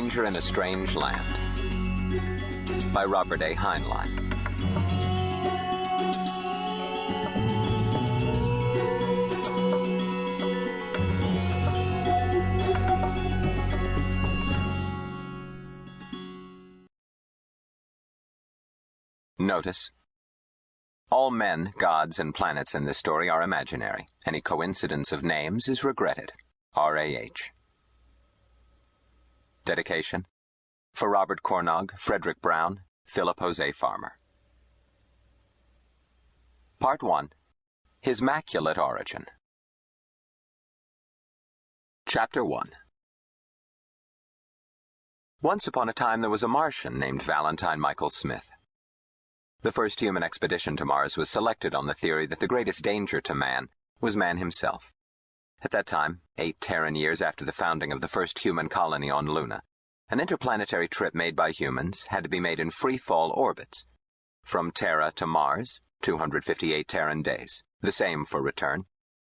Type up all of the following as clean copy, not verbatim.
Stranger in a Strange Land by Robert A. Heinlein. Notice: all men, gods, and planets in this story are imaginary. Any coincidence of names is regretted. R.A.H. Dedication: for Robert Cornog, Frederick Brown, Philip Jose Farmer. Part 1. His Maculate Origin. Chapter 1. Once upon a time there was a Martian named Valentine Michael Smith. The first human expedition to Mars was selected on the theory that the greatest danger to man was man himself. At that time, 8 Terran years after the founding of the first human colony on Luna, an interplanetary trip made by humans had to be made in free-fall orbits. From Terra to Mars, 258 Terran days, the same for return,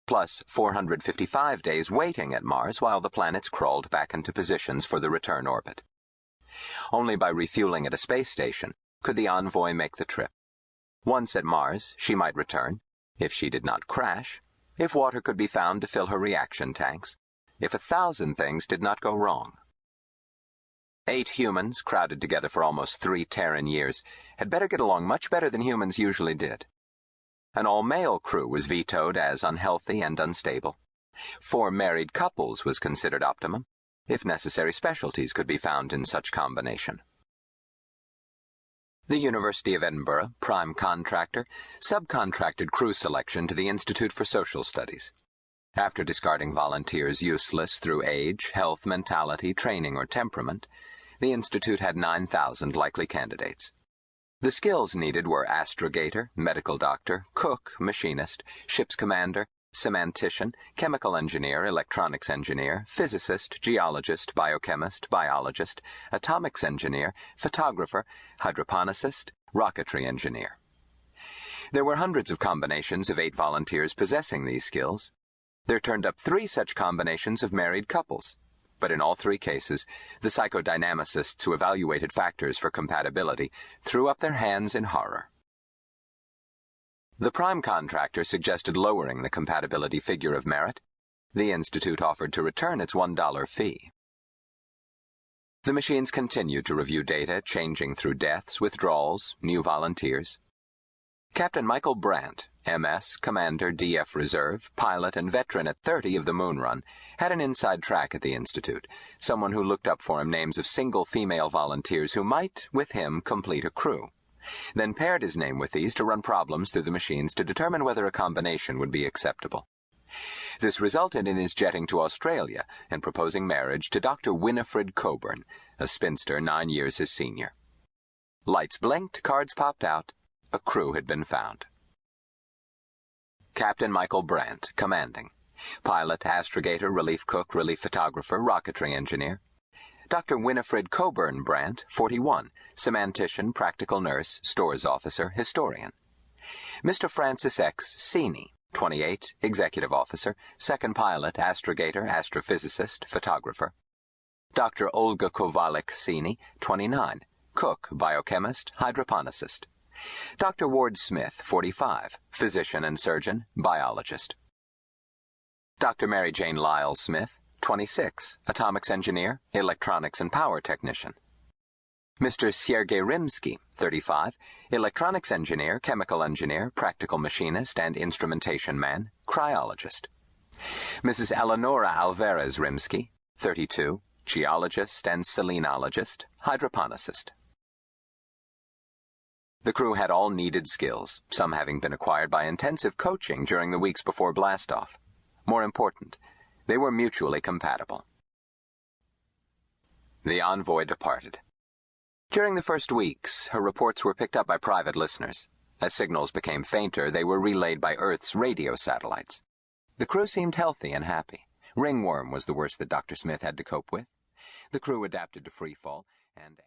plus 455 days waiting at Mars while the planets crawled back into positions for the return orbit. Only by refueling at a space station could the envoy make the trip. Once at Mars, she might return, if she did not crash, if water could be found to fill her reaction tanks, if 1,000 things did not go wrong. 8 humans, crowded together for almost 3 Terran years, had better get along much better than humans usually did. An all-male crew was vetoed as unhealthy and unstable. 4 married couples was considered optimum, if necessary specialties could be found in such combination. The University of Edinburgh, prime contractor, subcontracted crew selection to the Institute for Social Studies. After discarding volunteers useless through age, health, mentality, training, or temperament, the Institute had 9,000 likely candidates. The skills needed were astrogator, medical doctor, cook, machinist, ship's commander, semantician, chemical engineer, electronics engineer, physicist, geologist, biochemist, biologist, atomics engineer, photographer, hydroponicist, rocketry engineer. There were hundreds of combinations of 8 volunteers possessing these skills. There turned up 3 such combinations of married couples, but in all 3 cases, the psychodynamicists who evaluated factors for compatibility threw up their hands in horror. The prime contractor suggested lowering the compatibility figure of merit. The Institute offered to return its $1 fee. The machines continued to review data, changing through deaths, withdrawals, new volunteers. Captain Michael Brandt, MS, Commander, DF Reserve, pilot, and veteran at 30 of the Moon Run, had an inside track at the Institute, someone who looked up for him names of single female volunteers who might, with him, complete a crew. Then paired his name with these to run problems through the machines to determine whether a combination would be acceptable. This resulted in his jetting to Australia and proposing marriage to Dr. Winifred Coburn, a spinster 9 years his senior. Lights blinked, cards popped out. A crew had been found. Captain Michael Brandt, commanding. Pilot, astrogator, relief cook, relief photographer, rocketry engineer. Dr. Winifred Coburn Brandt, 41, semantician, practical nurse, stores officer, historian. Mr. Francis X. Seeney, 28, executive officer, second pilot, astrogator, astrophysicist, photographer. Dr. Olga Kovalik Seeney, 29, cook, biochemist, hydroponicist. Dr. Ward Smith, 45, physician and surgeon, biologist. Dr. Mary Jane Lyle Smith, 26, atomics engineer, electronics and power technician. Mr. Sergei Rimsky, 35, electronics engineer, chemical engineer, practical machinist and instrumentation man, cryologist. Mrs. Eleonora Alvarez Rimsky, 32, geologist and selenologist, hydroponicist. The crew had all needed skills, some having been acquired by intensive coaching during the weeks before blastoff. More important, they were mutually compatible. The envoy departed. During the first weeks, her reports were picked up by private listeners. As signals became fainter, they were relayed by Earth's radio satellites. The crew seemed healthy and happy. Ringworm was the worst that Dr. Smith had to cope with. The crew adapted to freefall, and